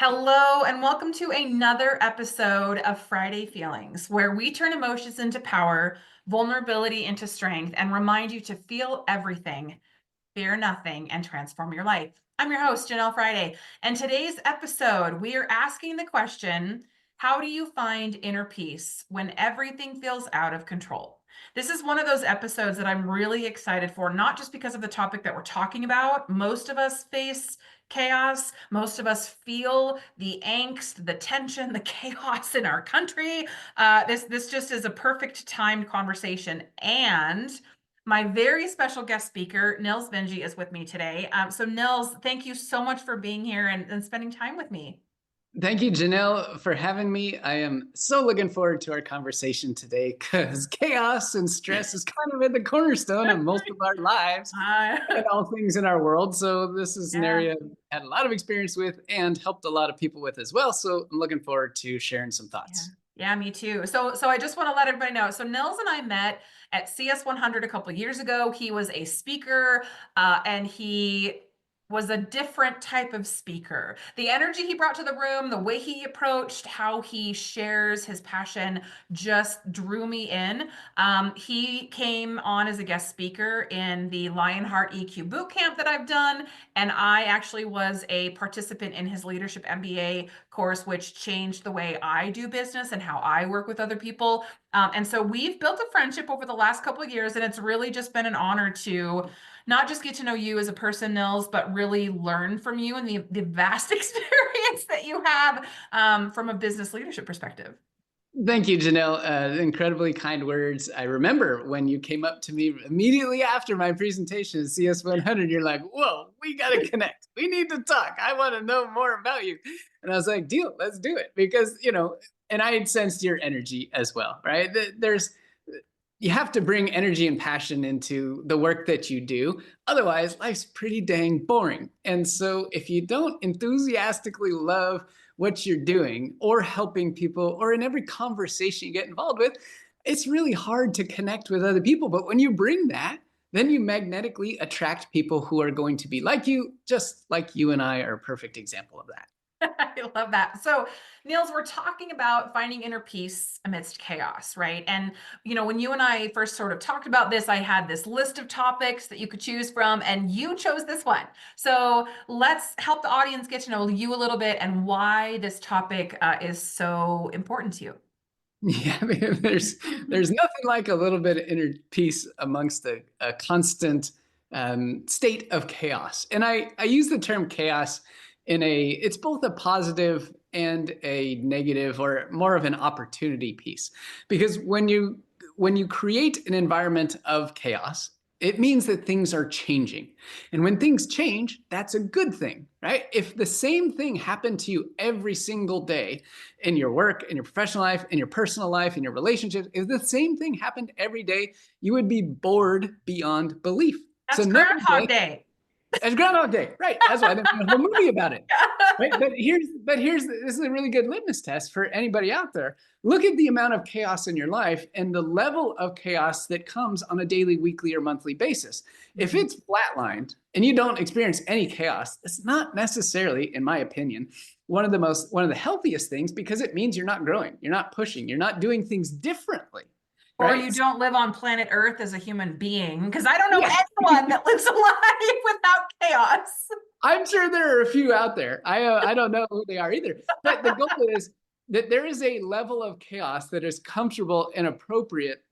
Hello, and welcome to another episode of Friday Feelings, where we turn emotions into power, vulnerability into strength, and remind you to feel everything, fear nothing, and transform your life. I'm your host, Jenelle Friday, and today's episode, we are asking the question, how do you find inner peace when everything feels out of control? This is one of those episodes that I'm really excited for, not just because of the topic that we're talking about. Most of us face chaos. Most of us feel the angst, the tension, the chaos in our country. This just is a perfect timed conversation. And my very special guest speaker, Nils Vinje, is with me today. So, Nils, thank you so much for being here and spending time with me. Thank you, Janelle, for having me. I am so looking forward to our conversation today because chaos and stress is kind of at the cornerstone of most of our lives and all things in our world. So this is an Yeah. area I've had a lot of experience with and helped a lot of people with as well. So I'm looking forward to sharing some Yeah. thoughts. Yeah, me too. So I just want to let everybody know. So Nils and I met at CS 100 a couple years ago. He was a speaker, and he was a different type of speaker. The energy he brought to the room, the way he approached, how he shares his passion just drew me in. He came on as a guest speaker in the Lionheart EQ boot camp that I've done, and I actually was a participant in his leadership MBA course, which changed the way I do business and how I work with other people. And so we've built a friendship over the last couple of years, and it's really just been an honor to not just get to know you as a person, Nils, but really learn from you and the vast experience that you have from a business leadership perspective. Thank you, Janelle. Incredibly kind words. I remember when you came up to me immediately after my presentation at CS 100, you're like, whoa, we got to connect. We need to talk. I want to know more about you. And I was like, deal, let's do it. Because, and I had sensed your energy as well, right? You have to bring energy and passion into the work that you do. Otherwise, life's pretty dang boring. And so if you don't enthusiastically love what you're doing or helping people or in every conversation you get involved with, it's really hard to connect with other people. But when you bring that, then you magnetically attract people who are going to be like you, just like you and I are a perfect example of that. I love that. So, Niels, we're talking about finding inner peace amidst chaos, right? And, when you and I first sort of talked about this, I had this list of topics that you could choose from, and you chose this one. So, let's help the audience get to know you a little bit and why this topic is so important to you. Yeah, there's nothing like a little bit of inner peace amongst a constant state of chaos. And I use the term chaos it's both a positive and a negative or more of an opportunity piece. Because when you create an environment of chaos, it means that things are changing. And when things change, that's a good thing, right? If the same thing happened to you every single day, in your work, in your professional life, in your personal life, in your relationships, if the same thing happened every day, you would be bored beyond belief. So That's no Groundhog day, Day. it's Groundhog Day, right? That's why they made a whole movie about it. Right? But here's this is a really good litmus test for anybody out there. Look at the amount of chaos in your life and the level of chaos that comes on a daily, weekly, or monthly basis. If Mhm. it's flatlined and you don't experience any chaos, it's not necessarily, in my opinion, one of the healthiest things because it means you're not growing, you're not pushing, you're not doing things differently, Or right? you don't live on planet Earth as a human being, because I don't know Yeah. anyone that lives a life without chaos. I'm sure there are a few out there. I don't know who they are either. But the goal is that there is a level of chaos that is comfortable and appropriate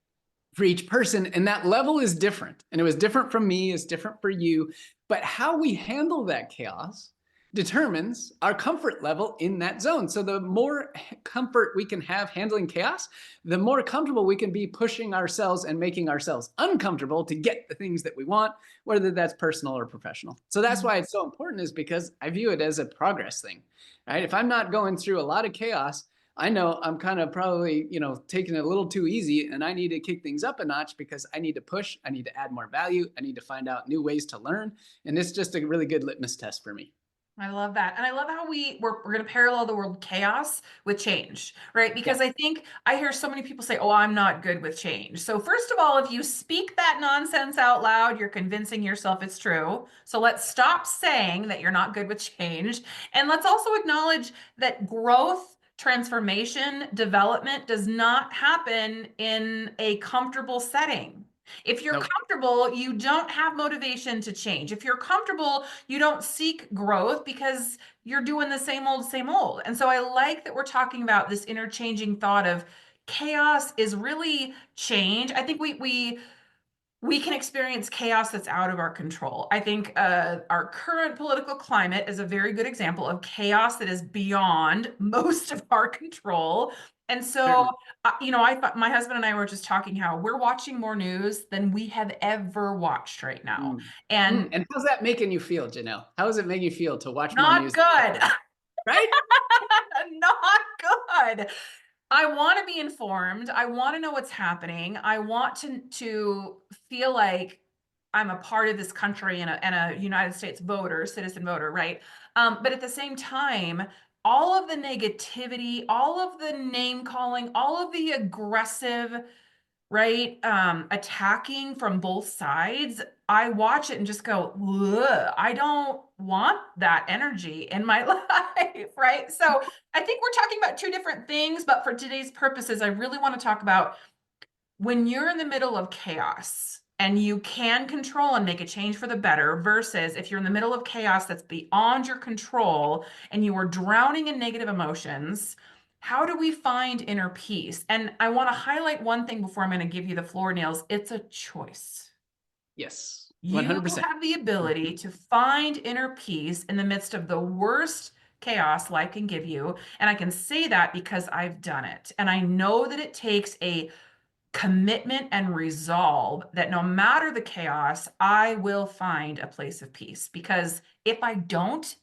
for each person, and that level is different. And it was different from me, it's different for you. But how we handle that chaos determines our comfort level in that zone. So the more comfort we can have handling chaos, the more comfortable we can be pushing ourselves and making ourselves uncomfortable to get the things that we want, whether that's personal or professional. So that's why it's so important, is because I view it as a progress thing, right? If I'm not going through a lot of chaos, I know I'm kind of probably, taking it a little too easy, and I need to kick things up a notch because I need to push, I need to add more value, I need to find out new ways to learn. And it's just a really good litmus test for me. I love that. And I love how we're going to parallel the word chaos with change, right? Yeah. Because I think I hear so many people say, "Oh, I'm not good with change." So first of all, if you speak that nonsense out loud, you're convincing yourself it's true. So let's stop saying that you're not good with change. And let's also acknowledge that growth, transformation, development does not happen in a comfortable setting. If you're Nope. comfortable, you don't have motivation to change. If you're comfortable, you don't seek growth because you're doing the same old, same old. And so I like that we're talking about this interchanging thought of chaos is really change. I think we can experience chaos that's out of our control. I think our current political climate is a very good example of chaos that is beyond most of our control. And so, Certainly. I thought my husband and I were just talking how we're watching more news than we have ever watched right now. Mm. And And how's that making you feel, Janelle? How does it make you feel to watch more not news than good. ever? Right? Not good. I want to be informed. I want to know what's happening. I want to feel like I'm a part of this country and a United States voter, citizen voter, right? But at the same time, all of the negativity, all of the name calling, all of the aggressive, right, attacking from both sides, I watch it and just go, ugh, I don't want that energy in my life, right? So I think we're talking about two different things, but for today's purposes, I really want to talk about when you're in the middle of chaos and you can control and make a change for the better versus if you're in the middle of chaos that's beyond your control and you are drowning in negative emotions, how do we find inner peace? And I want to highlight one thing before I'm going to give you the floor, Nails. It's a choice. Yes. You 100%. have the ability to find inner peace in the midst of the worst chaos life can give you. And I can say that because I've done it. And I know that it takes a commitment and resolve that no matter the chaos, I will find a place of peace. Because if I don't,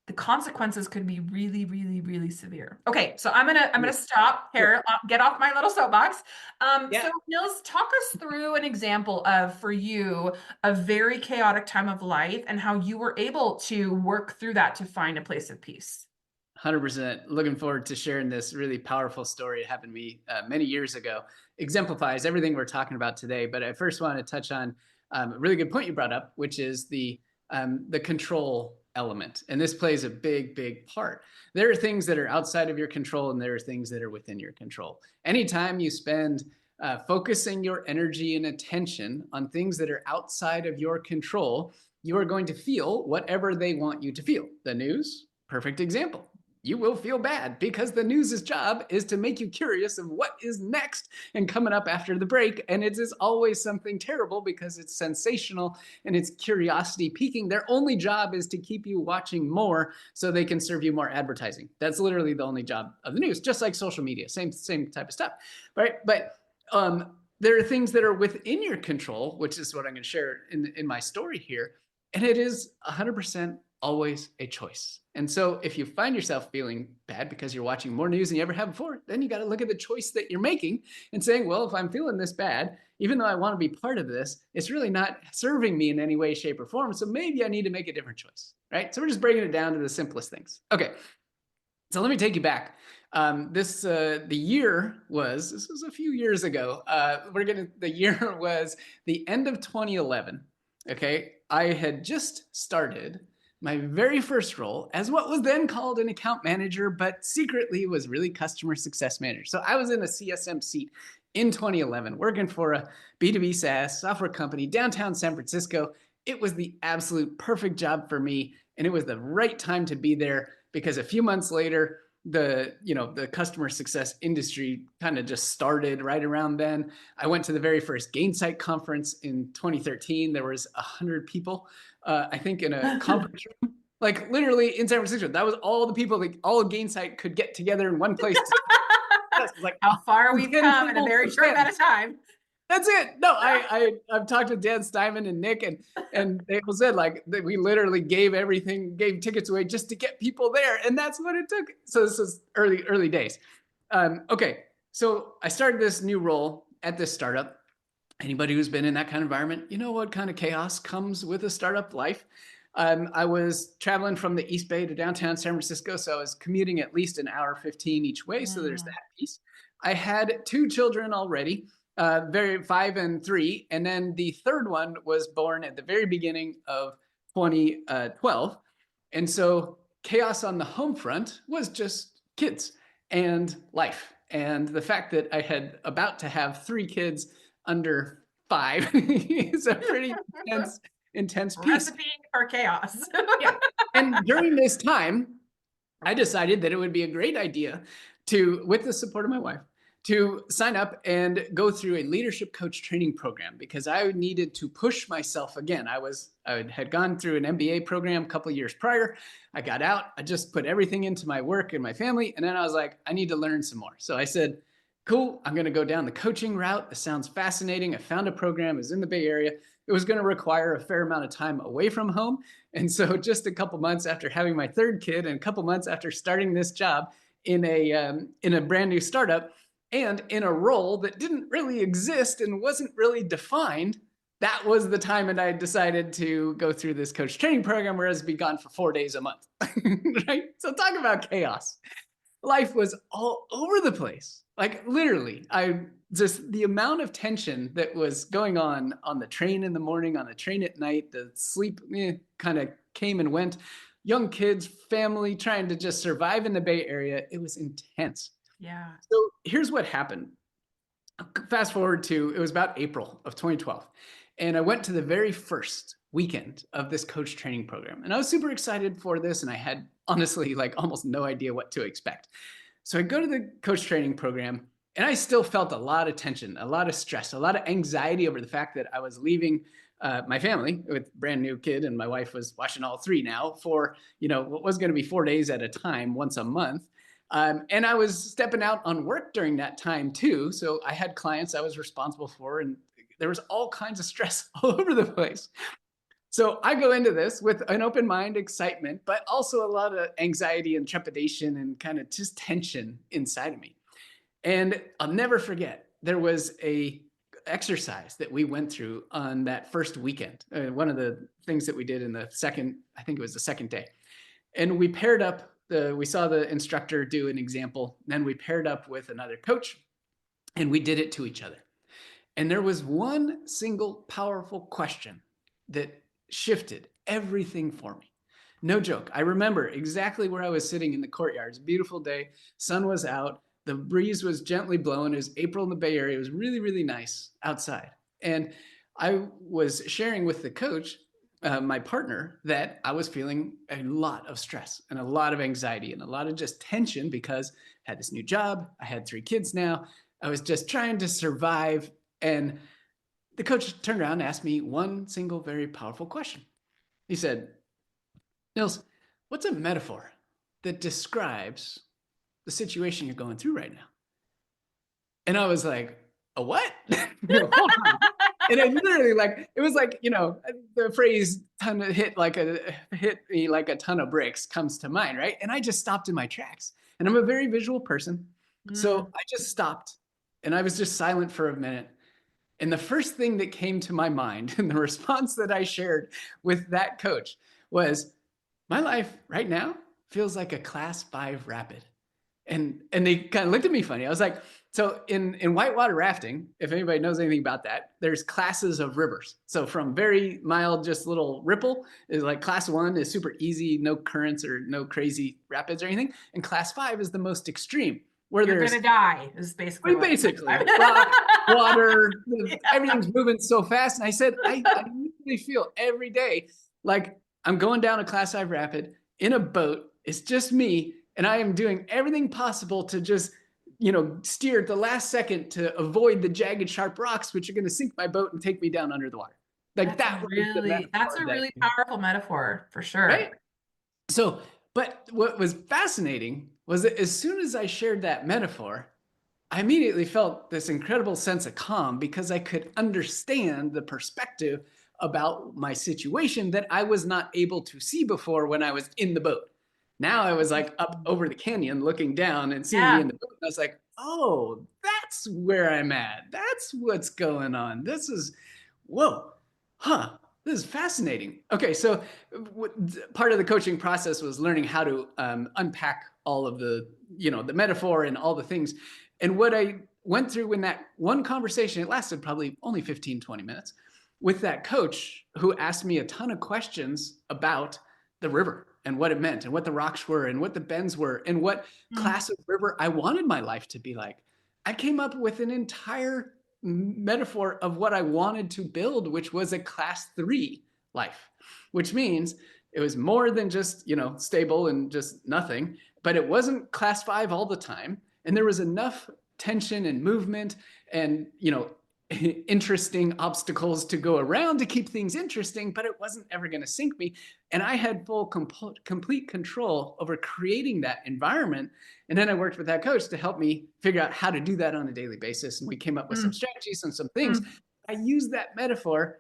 the consequences could be really, really, really severe. Okay, so I'm gonna stop Good. here, get off my little soapbox. Yeah. So Nils, talk us through an example of for you a very chaotic time of life and how you were able to work through that to find a place of peace. 100%. Looking forward to sharing this really powerful story. It happened to me many years ago. Exemplifies everything we're talking about today. But I first want to touch on a really good point you brought up, which is the control element. And this plays a big, big part. There are things that are outside of your control, and there are things that are within your control. Anytime you spend focusing your energy and attention on things that are outside of your control, you are going to feel whatever they want you to feel. The news, perfect example. You will feel bad because the news's job is to make you curious of what is next and coming up after the break. And it is always something terrible because it's sensational and it's curiosity piquing. Their only job is to keep you watching more so they can serve you more advertising. That's literally the only job of the news, just like social media, same type of stuff, right? But there are things that are within your control, which is what I'm going to share in my story here. And it is 100% always a choice. And so if you find yourself feeling bad because you're watching more news than you ever have before, then you got to look at the choice that you're making and saying, well, if I'm feeling this bad, even though I want to be part of this, it's really not serving me in any way, shape, or form. So maybe I need to make a different choice, right? So we're just breaking it down to the simplest things. Okay. So let me take you back. The year was, this was a few years ago. The year was the end of 2011. Okay. I had just started my very first role as what was then called an account manager, but secretly was really customer success manager. So I was in a CSM seat in 2011, working for a B2B SaaS software company downtown San Francisco. It was the absolute perfect job for me. And it was the right time to be there because a few months later, the customer success industry kind of just started right around then. I went to the very first Gainsight conference in 2013. There was 100 people, I think, in a conference room, like literally in San Francisco. That was all the people that all of Gainsight could get together in one place to discuss. It was like How far we've 10 come in a people very per short tent. amount of time. That's it. No, I've talked to Dan Steinman and Nick, and they all said like that we literally gave tickets away just to get people there, and that's what it took. So this is early days. Okay, so I started this new role at this startup. Anybody who's been in that kind of environment, you know what kind of chaos comes with a startup life. I was traveling from the East Bay to downtown San Francisco, so I was commuting at least an hour 15 each way. So there's that Mm. piece. I had two children already, very 5 and 3, and then the third one was born at the very beginning of 2012, and so chaos on the home front was just kids and life, and the fact that I had about to have three kids under 5 is a pretty intense piece. Recipe for chaos. Yeah. And during this time, I decided that it would be a great idea to, with the support of my wife, to sign up and go through a leadership coach training program because I needed to push myself again. I had gone through an MBA program a couple of years prior. I got out. I just put everything into my work and my family, and then I was like, I need to learn some more. So I said, cool, I'm going to go down the coaching route. It sounds fascinating. I found a program. It was in the Bay Area. It was going to require a fair amount of time away from home. And so just a couple months after having my third kid and a couple months after starting this job in a brand new startup and in a role that didn't really exist and wasn't really defined, that was the time that I decided to go through this coach training program where I was be gone for 4 days a month. Right? So talk about chaos. Life was all over the place. Like literally, I just the amount of tension that was going on the train in the morning, on the train at night, the sleep kind of came and went. Young kids, family trying to just survive in the Bay Area. It was intense. Yeah. So here's what happened. Fast forward to, it was about April of 2012. And I went to the very first weekend of this coach training program. And I was super excited for this. And I had honestly like almost no idea what to expect. So I go to the coach training program and I still felt a lot of tension, a lot of stress, a lot of anxiety over the fact that I was leaving my family with a brand new kid, and my wife was watching all three now for, what was going to be 4 days at a time, once a month. And I was stepping out on work during that time too. So I had clients I was responsible for, and there was all kinds of stress all over the place. So I go into this with an open mind, excitement, but also a lot of anxiety and trepidation and kind of just tension inside of me. And I'll never forget, there was a exercise that we went through on that first weekend. One of the things that we did in the second, I think it was the second day. And we paired up, we saw the instructor do an example, then we paired up with another coach and we did it to each other. And there was one single powerful question that shifted everything for me. No joke. I remember exactly where I was sitting in the courtyard. It was a beautiful day. Sun was out. The breeze was gently blowing. It was April in the Bay Area. It was really, really nice outside. And I was sharing with the coach, my partner, that I was feeling a lot of stress and a lot of anxiety and a lot of just tension because I had this new job. I had 3 kids now. I was just trying to survive. And the coach turned around and asked me one single, very powerful question. He said, Nils, what's a metaphor that describes the situation you're going through right now? And I was like, a what? Hold on. And I literally it was like, the phrase hit me like a ton of bricks comes to mind, right? And I just stopped in my tracks. And I'm a very visual person. So Mm. I just stopped and I was just silent for a minute. And the first thing that came to my mind and the response that I shared with that coach was, my life right now feels like a class 5 rapid. And they kind of looked at me funny. I was like, so in whitewater rafting, if anybody knows anything about that, there's classes of rivers. So from very mild, just little ripple is like class 1 is super easy, no currents or no crazy rapids or anything. And class 5 is the most extreme, where You're there's gonna die is basically what basically rock, water, yeah. everything's moving so fast. And I said, I really feel every day like I'm going down a class 5 rapid in a boat. It's just me. And I am doing everything possible to just, steer at the last second to avoid the jagged, sharp rocks, which are going to sink my boat and take me down under the water. Like That's that was the that's metaphor a that, really powerful metaphor for sure. right? So, but what was fascinating was that as soon as I shared that metaphor, I immediately felt this incredible sense of calm because I could understand the perspective about my situation that I was not able to see before when I was in the boat. Now I was like up over the canyon looking down and seeing me Yeah. in the boat. And I was like, oh, that's where I'm at. That's what's going on. This is, whoa, huh. This is fascinating. Okay, so part of the coaching process was learning how to unpack all of the, the metaphor and all the things. And what I went through in that one conversation, it lasted probably only 15, 20 minutes, with that coach who asked me a ton of questions about the river and what it meant and what the rocks were and what the bends were and what Mm, class of river I wanted my life to be like. I came up with an entire metaphor of what I wanted to build, which was a class 3 life, which means it was more than just, stable and just nothing, but it wasn't class 5 all the time. And there was enough tension and movement and, interesting obstacles to go around to keep things interesting, but it wasn't ever going to sink me. And I had full, complete control over creating that environment. And then I worked with that coach to help me figure out how to do that on a daily basis. And we came up with some mm, strategies and some things. mm. I used that metaphor,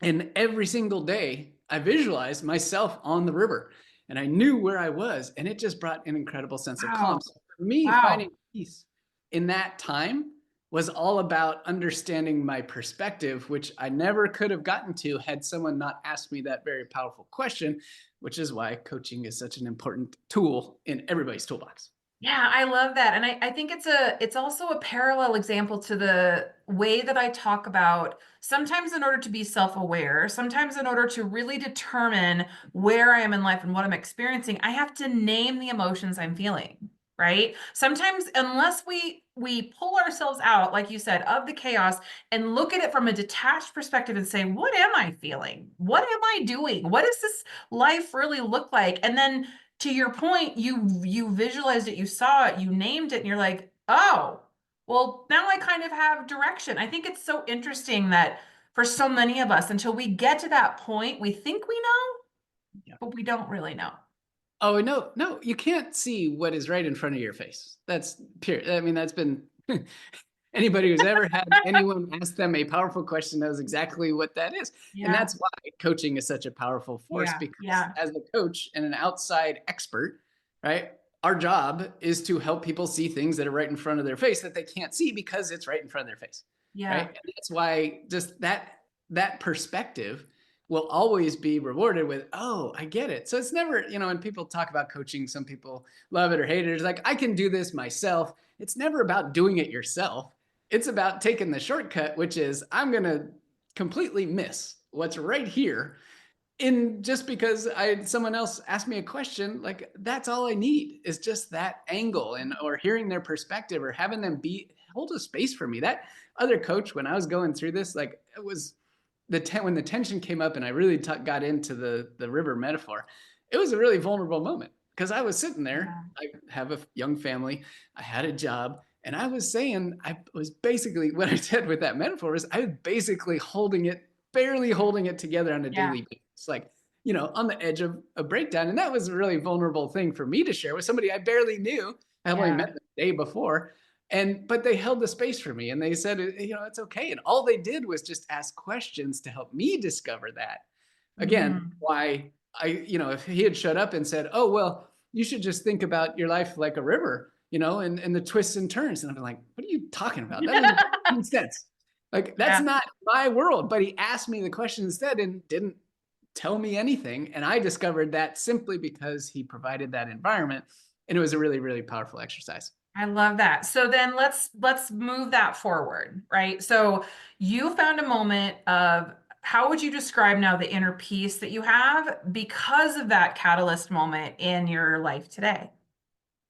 and every single day I visualized myself on the river and I knew where I was. And it just brought an incredible sense of calm. Wow. So for me, Wow. finding peace in that time was all about understanding my perspective, which I never could have gotten to had someone not asked me that very powerful question, which is why coaching is such an important tool in everybody's toolbox. Yeah, I love that. And I think it's also a parallel example to the way that I talk about sometimes in order to be self-aware, sometimes in order to really determine where I am in life and what I'm experiencing, I have to name the emotions I'm feeling, right? Sometimes unless we pull ourselves out, like you said, of the chaos and look at it from a detached perspective and say, what am I feeling? What am I doing? What does this life really look like? And then to your point, you visualized it, you saw it, you named it, and you're like, oh, well, now I kind of have direction. I think it's so interesting that for so many of us, until we get to that point, we think we know, Yeah. but we don't really know. Oh, no, no, you can't see what is right in front of your face. That's pure. I mean, that's been anybody who's ever had anyone ask them a powerful question knows exactly what that is. And Yeah, that's why coaching is such a powerful force, yeah, because yeah, as a coach and an outside expert, right? Our job is to help people see things that are right in front of their face that they can't see because it's right in front of their face. Right? yeah, And that's why just that perspective will always be rewarded with, oh, I get it. So it's never, when people talk about coaching, some people love it or hate it. It's like, I can do this myself. It's never about doing it yourself. It's about taking the shortcut, which is I'm going to completely miss what's right here. And just because someone else asked me a question, like that's all I need is just that angle, and or hearing their perspective or having them hold a space for me. That other coach, when I was going through this, like it was when the tension came up and I really got into the river metaphor, it was a really vulnerable moment because I was sitting there. yeah, I have a young family, I had a job, and I was saying, I was basically, what I said with that metaphor is I was basically barely holding it together on a yeah, daily basis, like, on the edge of a breakdown. And that was a really vulnerable thing for me to share with somebody I barely knew. I only yeah. met the day before. But they held the space for me and they said, it's okay. And all they did was just ask questions to help me discover that. Again, Mm. why if he had shut up and said, oh, well, you should just think about your life like a river, and the twists and turns. And I'm like, what are you talking about? That doesn't make any sense. Like, that's Yeah. not my world. But he asked me the question instead and didn't tell me anything. And I discovered that simply because he provided that environment. And it was a really, really powerful exercise. I love that. So then let's move that forward, right? So you found a moment of how would you describe now the inner peace that you have because of that catalyst moment in your life today?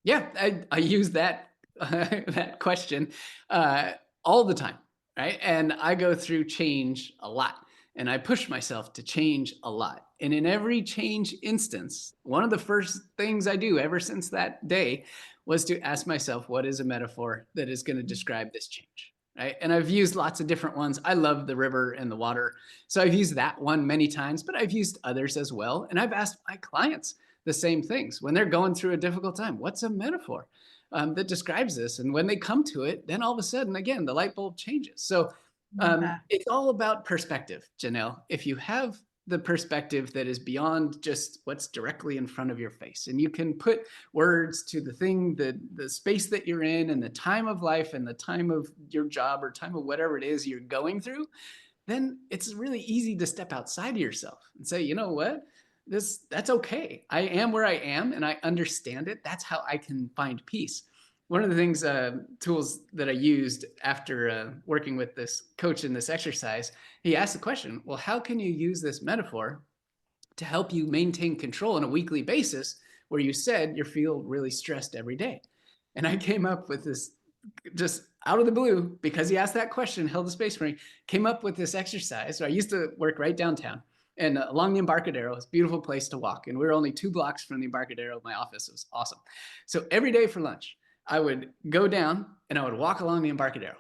Yeah, I use that that question uh, all the time, right? And I go through change a lot, and I push myself to change a lot. And in every change instance, one of the first things I do ever since that day was to ask myself, what is a metaphor that is going to describe this change? Right. And I've used lots of different ones. I love the river and the water. So I've used that one many times, but I've used others as well. And I've asked my clients the same things when they're going through a difficult time. What's a metaphor that describes this? And when they come to it, then all of a sudden, again, the light bulb changes. So Love that. it's all about perspective, Jenelle. If you have the perspective that is beyond just what's directly in front of your face, and you can put words to the thing, the space that you're in, and the time of life, and the time of your job, or time of whatever it is you're going through, then it's really easy to step outside of yourself and say, you know what? That's okay. I am where I am and I understand it. That's how I can find peace. One of the things, tools that I used after working with this coach in this exercise, he asked the question, well, how can you use this metaphor to help you maintain control on a weekly basis where you said you feel really stressed every day? And I came up with this just out of the blue, because he asked that question, held the space for me, came up with this exercise. So I used to work right downtown and along the Embarcadero. It's a beautiful place to walk. And we were only 2 blocks from the Embarcadero, my office. It was awesome. So every day for lunch, I would go down and I would walk along the Embarcadero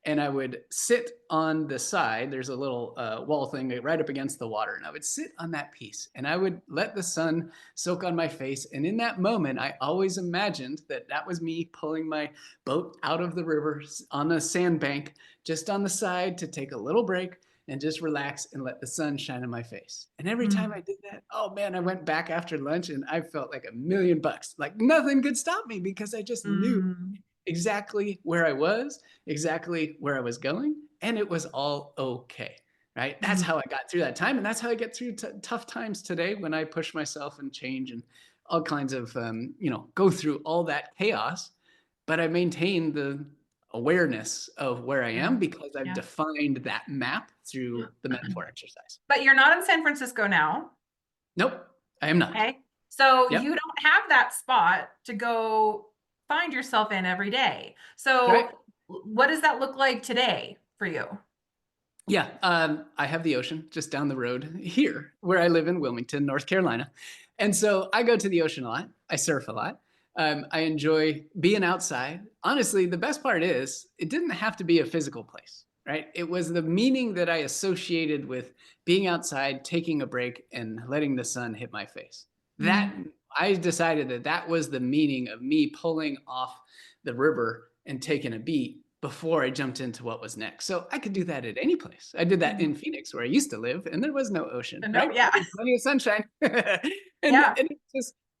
and I would sit on the side. There's a little wall thing right up against the water. And I would sit on that piece and I would let the sun soak on my face. And in that moment, I always imagined that that was me pulling my boat out of the river on a sandbank, just on the side to take a little break and just relax and let the sun shine on my face. And every time I Mm, did that, oh man, I went back after lunch and I felt like $1,000,000. Like nothing could stop me because I just knew mm, exactly where I was, exactly where I was going, and it was all okay. Right? That's mm. how I got through that time, and that's how I get through tough times today when I push myself and change and all kinds of go through all that chaos. But I maintain the awareness of where I Yeah. am because I've Yeah. defined that map through the metaphor exercise. But you're not in San Francisco now. Nope, I am not. Okay. So Yep. you don't have that spot to go find yourself in every day. Right. So what does that look like today for you? Yeah, I have the ocean just down the road here, where I live in Wilmington, North Carolina, and so I go to the ocean a lot. I surf a lot. I enjoy being outside. Honestly, the best part is it didn't have to be a physical place, right? It was the meaning that I associated with being outside, taking a break, and letting the sun hit my face. That Mm, I decided that that was the meaning of me pulling off the river and taking a beat before I jumped into what was next. So I could do that at any place. I did that mm. in Phoenix where I used to live and there was no ocean, No, right? yeah. But plenty of sunshine. and Yeah. and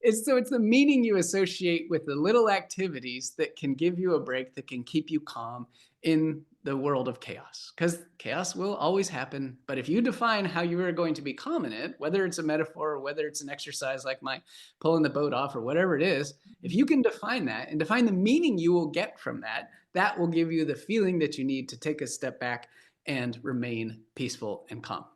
it's the meaning you associate with the little activities that can give you a break, that can keep you calm in the world of chaos. Because chaos will always happen. But if you define how you are going to be calm in it, whether it's a metaphor or whether it's an exercise like my pulling the boat off or whatever it is, if you can define that and define the meaning you will get from that, that will give you the feeling that you need to take a step back and remain peaceful and calm.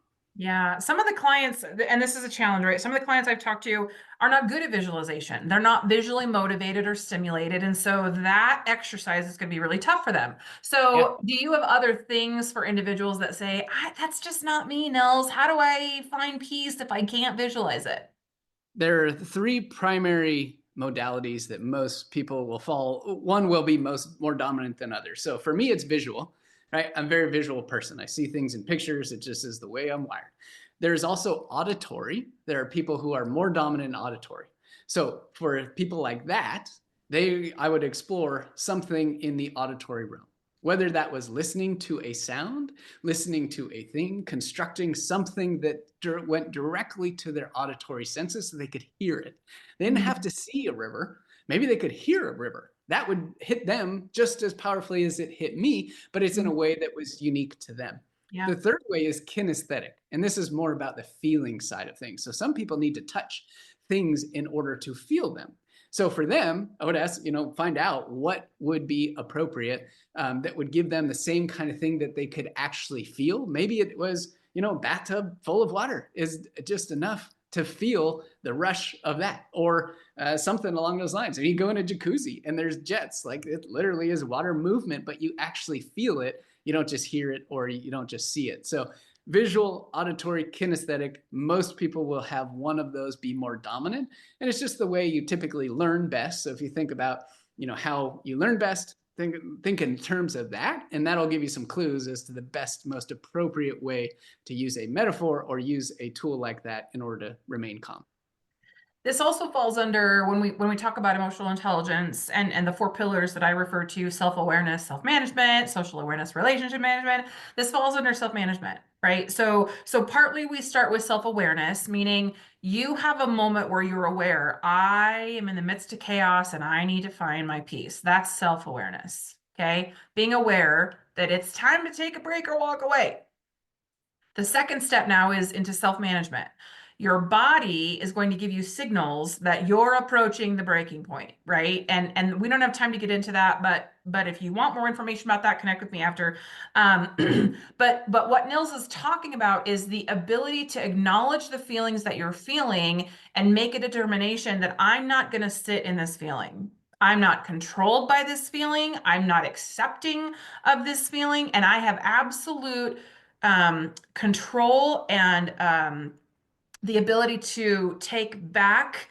Yeah, some of the clients, and this is a challenge, right? Some of the clients I've talked to are not good at visualization. They're not visually motivated or stimulated. And so that exercise is going to be really tough for them. Yeah. So, do you have other things for individuals that say, that's just not me, Nils? How do I find peace if I can't visualize it? There are 3 primary modalities that most people will fall. One will be more dominant than others. So for me, it's visual, right? I'm a very visual person. I see things in pictures. It just is the way I'm wired. There's also auditory. There are people who are more dominant in auditory. So for people like that, I would explore something in the auditory realm, whether that was listening to a sound, listening to a thing, constructing something that went directly to their auditory senses so they could hear it. They didn't have Mm, to see a river. Maybe they could hear a river. That would hit them just as powerfully as it hit me, but it's in mm, a way that was unique to them. yeah. The third way is kinesthetic, and this is more about the feeling side of things. So some people need to touch things in order to feel them. So for them, I would ask, find out what would be appropriate, that would give them the same kind of thing that they could actually feel. Maybe it was, a bathtub full of water is just enough to feel the rush of that, or something along those lines. Or you go in a jacuzzi and there's jets, like it literally is water movement, but you actually feel it. You don't just hear it or you don't just see it. So visual, auditory, kinesthetic, most people will have one of those be more dominant. And it's just the way you typically learn best. So if you think about, how you learn best, think in terms of that, and that'll give you some clues as to the best, most appropriate way to use a metaphor or use a tool like that in order to remain calm. This also falls under when we talk about emotional intelligence and the 4 pillars that I refer to: self-awareness, self-management, social awareness, relationship management. This falls under self-management, right? So partly we start with self-awareness, meaning you have a moment where you're aware, I am in the midst of chaos and I need to find my peace. That's self-awareness. Okay. Being aware that it's time to take a break or walk away. The second step now is into self-management. Your body is going to give you signals that you're approaching the breaking point, right? And we don't have time to get into that, but if you want more information about that, connect with me after. But what Nils is talking about is the ability to acknowledge the feelings that you're feeling and make a determination that I'm not going to sit in this feeling. I'm not controlled by this feeling. I'm not accepting of this feeling, and I have absolute control and the ability to take back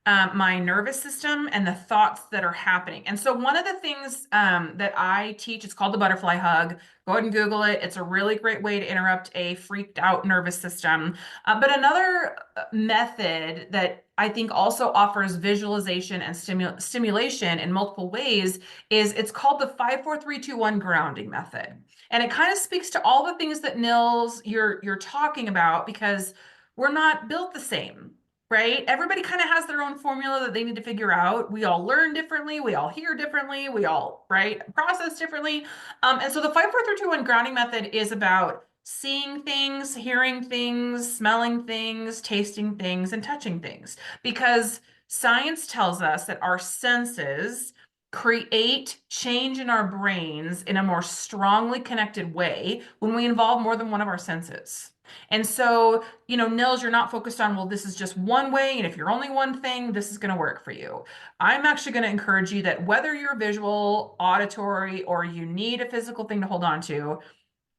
my nervous system and the thoughts that are happening. And so one of the things that I teach, it's called the butterfly hug. Go ahead and Google it. It's a really great way to interrupt a freaked out nervous system. But another method that I think also offers visualization and stimulation in multiple ways is it's called the 5 4 3 2 1 grounding method. And it kind of speaks to all the things that Nils you're talking about, because we're not built the same, right? Everybody kind of has their own formula that they need to figure out. We all learn differently. We all hear differently. We all, right, process differently. And so the 5 4 3 2 1 grounding method is about seeing things, hearing things, smelling things, tasting things, and touching things. Because science tells us that our senses create change in our brains in a more strongly connected way when we involve more than one of our senses. And so, Nils, you're not focused on, well, this is just one way, and if you're only one thing, this is going to work for you. I'm actually going to encourage you that whether you're visual, auditory, or you need a physical thing to hold on to,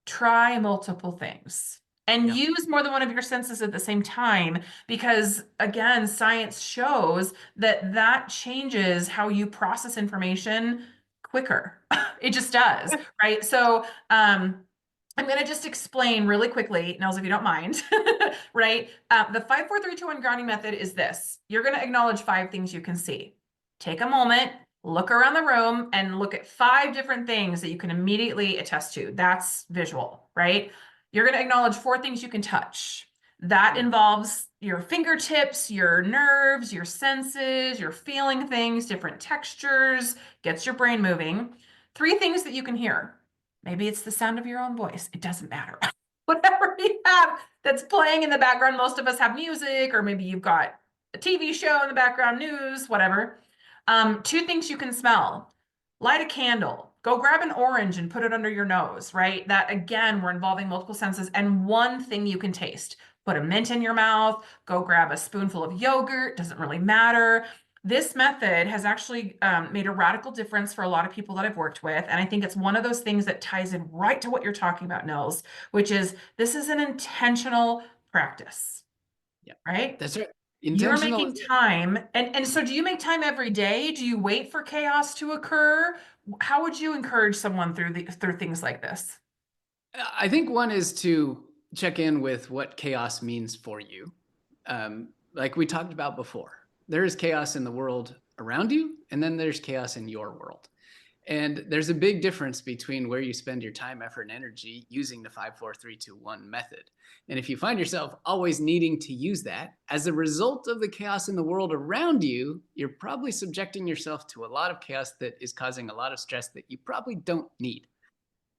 try multiple things and Yeah. use more than one of your senses at the same time, because again, science shows that that changes how you process information quicker. It just does, right? So, I'm going to just explain really quickly, Nels, if you don't mind, right? The 5 4 3 2 1 grounding method is this. You're going to acknowledge 5 things you can see. Take a moment, look around the room, and look at 5 different things that you can immediately attest to. That's visual, right? You're going to acknowledge 4 things you can touch. That involves your fingertips, your nerves, your senses, your feeling things, different textures, gets your brain moving. 3 things that you can hear. Maybe it's the sound of your own voice. It doesn't matter. Whatever you have that's playing in the background. Most of us have music, or maybe you've got a TV show in the background, news, whatever. 2 things you can smell. Light a candle. Go grab an orange and put it under your nose, right? That again, we're involving multiple senses. And 1 thing you can taste. Put a mint in your mouth. Go grab a spoonful of yogurt. Doesn't really matter. This method has actually made a radical difference for a lot of people that I've worked with. And I think it's one of those things that ties in right to what you're talking about, Nils, which is this is an intentional practice, Yeah. right? That's right. You're Intentional. making time. And so do you make time every day? Do you wait for chaos to occur? How would you encourage someone through things like this? I think one is to check in with what chaos means for you. Like we talked about before, there is chaos in the world around you, and then there's chaos in your world. And there's a big difference between where you spend your time, effort, and energy using the 5 4 3 2 1 method. And if you find yourself always needing to use that, as a result of the chaos in the world around you, you're probably subjecting yourself to a lot of chaos that is causing a lot of stress that you probably don't need.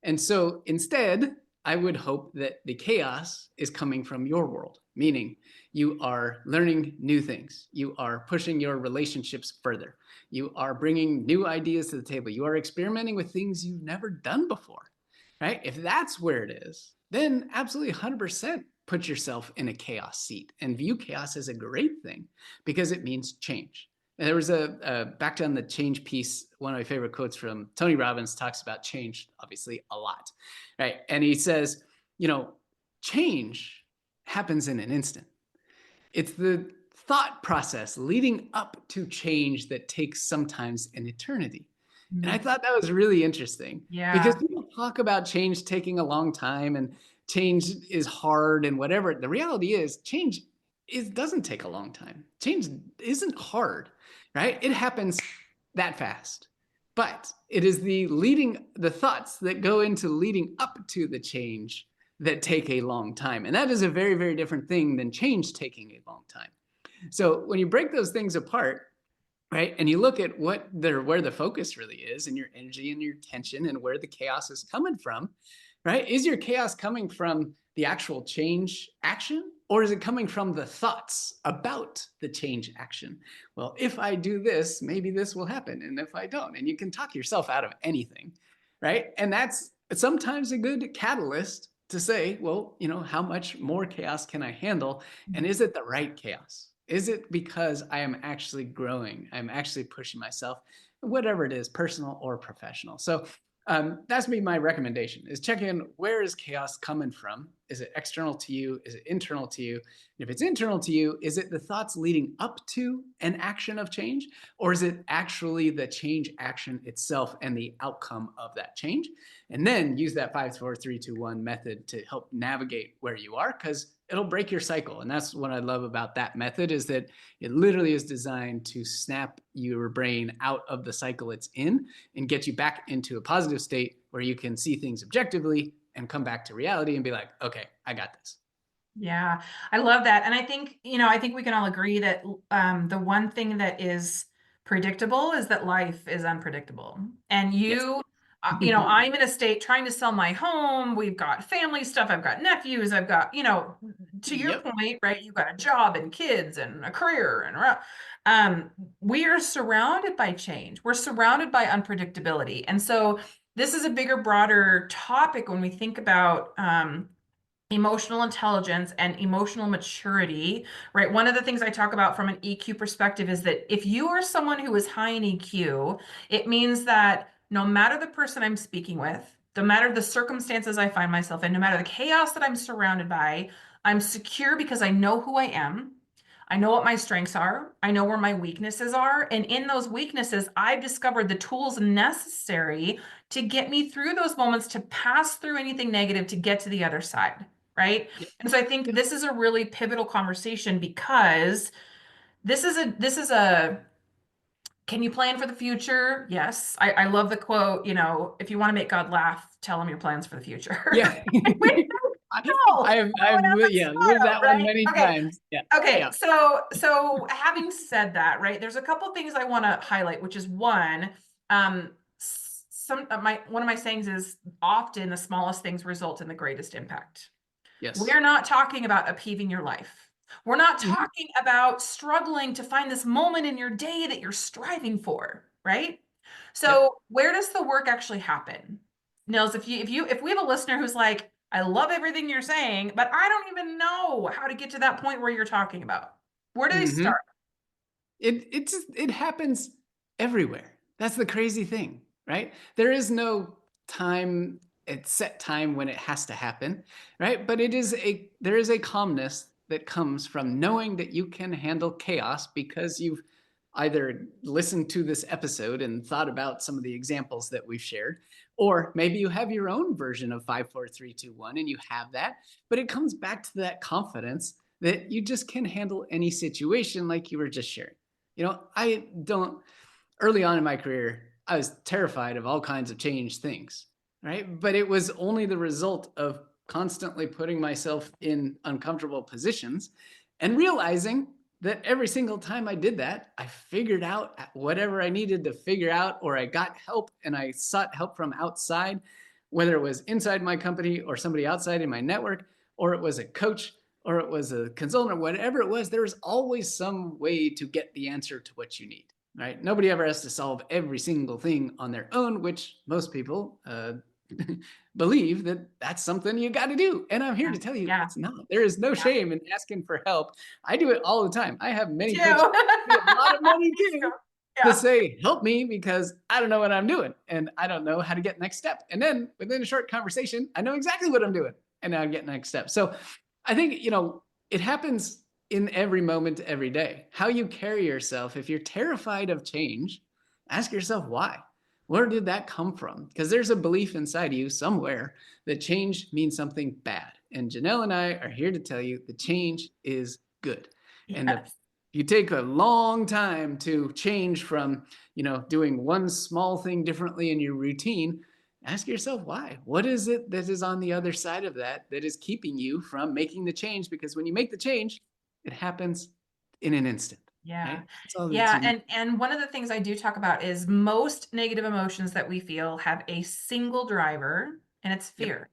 And so instead, I would hope that the chaos is coming from your world, meaning you are learning new things. You are pushing your relationships further. You are bringing new ideas to the table. You are experimenting with things you've never done before, right? If that's where it is, then absolutely 100% put yourself in a chaos seat and view chaos as a great thing, because it means change. And there was back on the change piece, one of my favorite quotes from Tony Robbins talks about change, obviously, a lot, right? And he says, change happens in an instant. It's the thought process leading up to change that takes sometimes an eternity. And I thought that was really interesting, because Yeah. people talk about change taking a long time and change is hard and whatever. The reality is change doesn't take a long time. Change isn't hard, right? It happens that fast. But it is the thoughts that go into leading up to the change that take a long time. And that is a very, very different thing than change taking a long time. So when you break those things apart, right, and you look at where the focus really is, and your energy and your attention and where the chaos is coming from, right? Is your chaos coming from the actual change action, or is it coming from the thoughts about the change action? Well, if I do this, maybe this will happen. And if I don't, and you can talk yourself out of anything, right? And that's sometimes a good catalyst to say, well, how much more chaos can I handle? And is it the right chaos? Is it because I am actually growing? I'm actually pushing myself, whatever it is, personal or professional. So that's be my recommendation is check in, where is chaos coming from? Is it external to you? Is it internal to you? And if it's internal to you, is it the thoughts leading up to an action of change? Or is it actually the change action itself and the outcome of that change? And then use that 5, 4, 3, 2, 1 method to help navigate where you are, because it'll break your cycle. And that's what I love about that method, is that it literally is designed to snap your brain out of the cycle it's in and get you back into a positive state where you can see things objectively and come back to reality and be like, okay, I got this. Yeah, I love that. And I think we can all agree that the one thing that is predictable is that life is unpredictable. And Yes. I'm in a state trying to sell my home. We've got family stuff. I've got nephews. I've got, to your Yep. point, right? You've got a job and kids and a career um, we are surrounded by change. We're surrounded by unpredictability. And so this is a bigger, broader topic when we think about, emotional intelligence and emotional maturity, right? One of the things I talk about from an EQ perspective is that if you are someone who is high in EQ, it means that no matter the person I'm speaking with, no matter the circumstances I find myself in, no matter the chaos that I'm surrounded by, I'm secure because I know who I am. I know what my strengths are. I know where my weaknesses are. And in those weaknesses, I've discovered the tools necessary to get me through those moments, to pass through anything negative, to get to the other side, right? Yep. And so I think Yep. this is a really pivotal conversation, because this is a can you plan for the future? Yes. I love the quote, if you want to make God laugh, tell him your plans for the future. Yeah. No, I've everyone else is yeah, lived tomorrow, that one right? many Okay. times. Yeah. Okay, Yeah. so having said that, right, there's a couple things I want to highlight, which is one, some of my one of my sayings is often the smallest things result in the greatest impact. Yes. We're not talking about upheaving your life. We're not Mhm. talking about struggling to find this moment in your day that you're striving for, right? Yep. So where does the work actually happen? Nils, if we have a listener who's like, I love everything you're saying, but I don't even know how to get to that point where you're talking about. Where do they Mhm. start? It happens everywhere. That's the crazy thing, right? There is no time, it's set time when it has to happen, right? But there is a calmness that comes from knowing that you can handle chaos because you've either listened to this episode and thought about some of the examples that we've shared, or maybe you have your own version of 5, 4, 3, 2, 1 and you have that. But it comes back to that confidence that you just can handle any situation, like you were just sharing. I don't, early on in my career, I was terrified of all kinds of change things, right? But it was only the result of constantly putting myself in uncomfortable positions and realizing that every single time I did that, I figured out whatever I needed to figure out, or I got help and I sought help from outside, whether it was inside my company or somebody outside in my network, or it was a coach or it was a consultant or whatever it was. There was always some way to get the answer to what you need, right? Nobody ever has to solve every single thing on their own, which most people believe that that's something you got to do. And I'm here Yeah. to tell you Yeah. it's not. There is no Yeah. shame in asking for help. I do it all the time. I have Me many too. coaches who pay a lot of money Me too. too to Yeah. say, help me because I don't know what I'm doing and I don't know how to get next step. And then within a short conversation, I know exactly what I'm doing and now I get next step. So I think, it happens in every moment, every day. How you carry yourself, if you're terrified of change, ask yourself why. Where did that come from? Because there's a belief inside you somewhere that change means something bad. And Jenelle and I are here to tell you the change is good. And Yes. you take a long time to change from, doing one small thing differently in your routine. Ask yourself why. What is it that is on the other side of that is keeping you from making the change? Because when you make the change, it happens in an instant, Yeah. right? That's all that Yeah. you need. And one of the things I do talk about is most negative emotions that we feel have a single driver, and it's Yep. fear.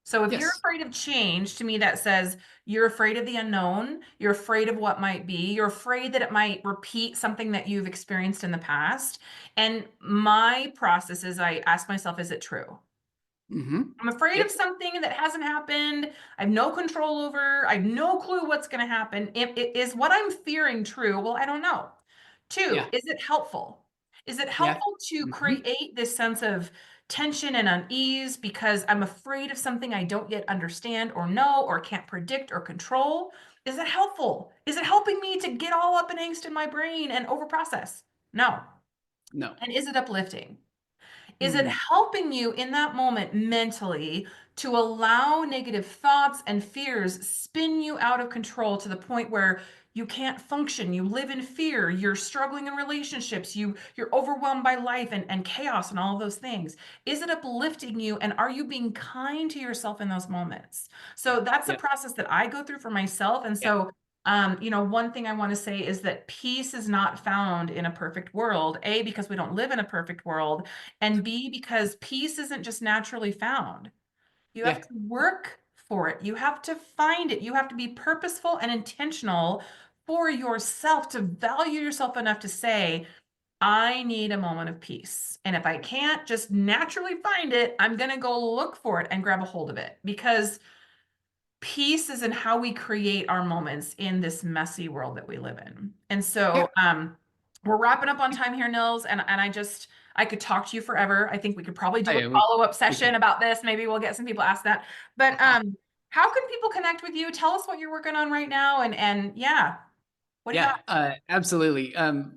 So if you're Yes. afraid of change, to me, that says you're afraid of the unknown, you're afraid of what might be, you're afraid that it might repeat something that you've experienced in the past. And my process is I ask myself, is it true? Hmm. I'm afraid of Yep. something that hasn't happened. I have no control over. I have no clue what's going to happen. Is what I'm fearing true? Well, I don't know. Two, Yeah. is it helpful? Is it Yeah. helpful to Hmm. create this sense of tension and unease because I'm afraid of something I don't yet understand or know or can't predict or control? Is it helpful? Is it helping me to get all up in angst in my brain and overprocess? No. No. And is it uplifting? Is it Mm. helping you in that moment mentally to allow negative thoughts and fears spin you out of control to the point where you can't function, you live in fear, you're struggling in relationships, you're overwhelmed by life and chaos and all of those things? Is it uplifting you, and are you being kind to yourself in those moments? So that's the Yeah. process that I go through for myself. And Yeah. so one thing I want to say is that peace is not found in a perfect world. A, because we don't live in a perfect world, and B, because peace isn't just naturally found. You have Yeah. to work for it. You have to find it. You have to be purposeful and intentional for yourself to value yourself enough to say, I need a moment of peace. And if I can't just naturally find it, I'm going to go look for it and grab a hold of it, because peace is in how we create our moments in this messy world that we live in. And Yeah. so we're wrapping up on time here, Nils, and I could talk to you forever. I think we could probably Oh, do a yeah. follow-up We session can. about this. Maybe we'll get some people ask that. But how can people connect with you? Tell us what you're working on right now, and yeah, what do you Yeah, got? absolutely.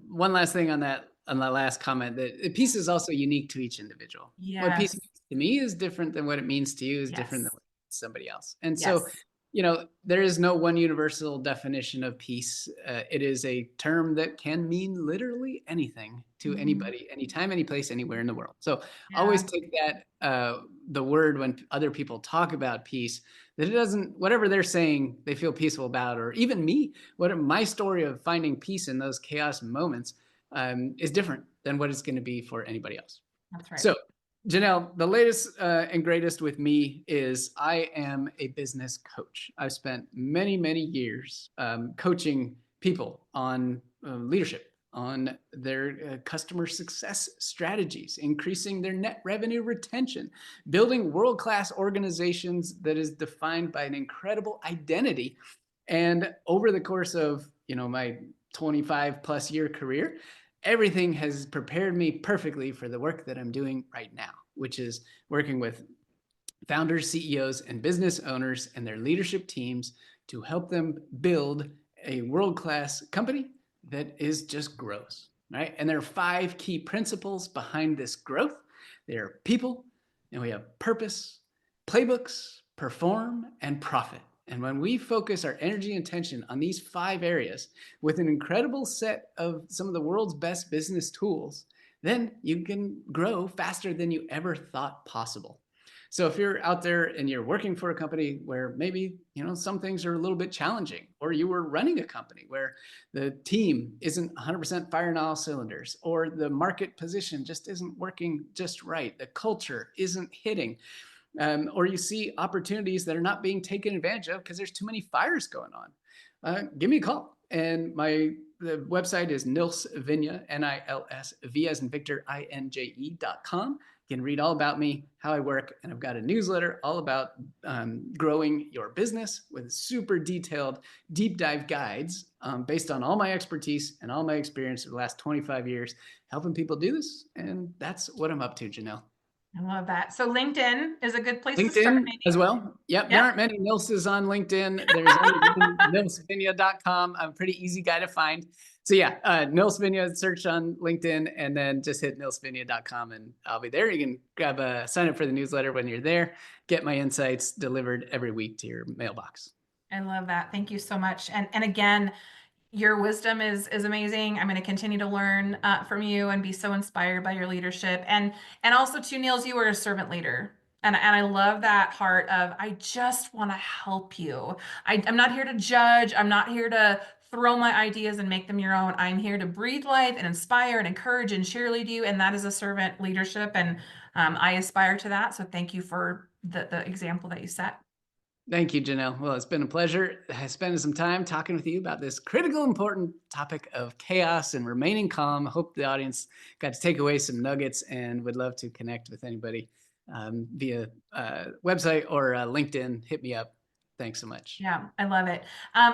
One last thing on that, on the last comment, that peace is also unique to each individual. What peace Yes. means to me is different than what it means to you is different than Yes. what it means to somebody else. And so, Yes. there is no one universal definition of peace. It is a term that can mean literally anything to Mhm. anybody, anytime, any place, anywhere in the world. So always Yeah. take that the word when other people talk about peace, that it doesn't, whatever they're saying they feel peaceful about, or even me, what my story of finding peace in those chaos moments is different than what it's going to be for anybody else. That's right. So, Jenelle, the latest and greatest with me is I am a business coach. I've spent many, many years coaching people on leadership, on their customer success strategies, increasing their net revenue retention, building world class organizations that is defined by an incredible identity. And over the course of my 25 plus year career, everything has prepared me perfectly for the work that I'm doing right now, which is working with founders, CEOs, and business owners and their leadership teams to help them build a world class company that is just grows, right? And there are 5 key principles behind this growth. They are people, and we have purpose, playbooks, perform, and profit. And when we focus our energy and attention on these 5 areas with an incredible set of some of the world's best business tools, then you can grow faster than you ever thought possible. So if you're out there and you're working for a company where maybe, some things are a little bit challenging, or you were running a company where the team isn't 100% firing all cylinders, or the market position just isn't working just right, the culture isn't hitting, or you see opportunities that are not being taken advantage of because there's too many fires going on, give me a call. And the website is Nils Vinje, NILSV as in Victor, INJE.com. You can read all about me, how I work, and I've got a newsletter all about growing your business with super detailed, deep dive guides based on all my expertise and all my experience for the last 25 years, helping people do this. And that's what I'm up to, Jenelle. I love that. So LinkedIn is a good place to start, LinkedIn maybe. as well. Yep, there Yep. aren't many Nilses on LinkedIn. There's only one, nilsvinje.com. I'm a pretty easy guy to find. So yeah, Nils Vinje, search on LinkedIn, and then just hit nilsvinje.com and I'll be there. You can sign up for the newsletter when you're there, get my insights delivered every week to your mailbox. I love that. Thank you so much. And again, your wisdom is amazing. I'm going to continue to learn from you and be so inspired by your leadership. And also too, Niels, you are a servant leader. And I love that heart of, I just want to help you. I'm not here to judge. I'm not here to throw my ideas and make them your own. I'm here to breathe life and inspire and encourage and cheerlead you. And that is a servant leadership. And I aspire to that. So thank you for the example that you set. Thank you, Janelle. Well, it's been a pleasure spending some time talking with you about this critical, important topic of chaos and remaining calm. Hope the audience got to take away some nuggets and would love to connect with anybody via website or LinkedIn. Hit me up. Thanks so much. Yeah, I love it.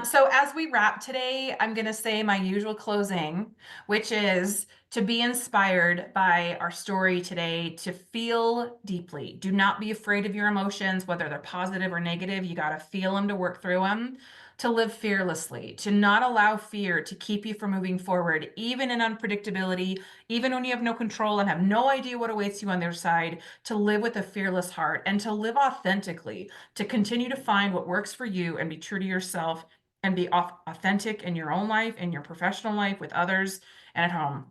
So as we wrap today, I'm going to say my usual closing, which is to be inspired by our story today, to feel deeply. Do not be afraid of your emotions, whether they're positive or negative. You got to feel them to work through them. To live fearlessly, to not allow fear to keep you from moving forward, even in unpredictability, even when you have no control and have no idea what awaits you on their side, to live with a fearless heart and to live authentically, to continue to find what works for you and be true to yourself and be authentic in your own life, in your professional life, with others, and at home.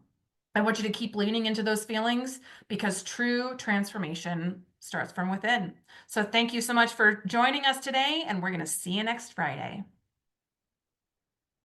I want you to keep leaning into those feelings because true transformation starts from within. So thank you so much for joining us today, and we're going to see you next Friday.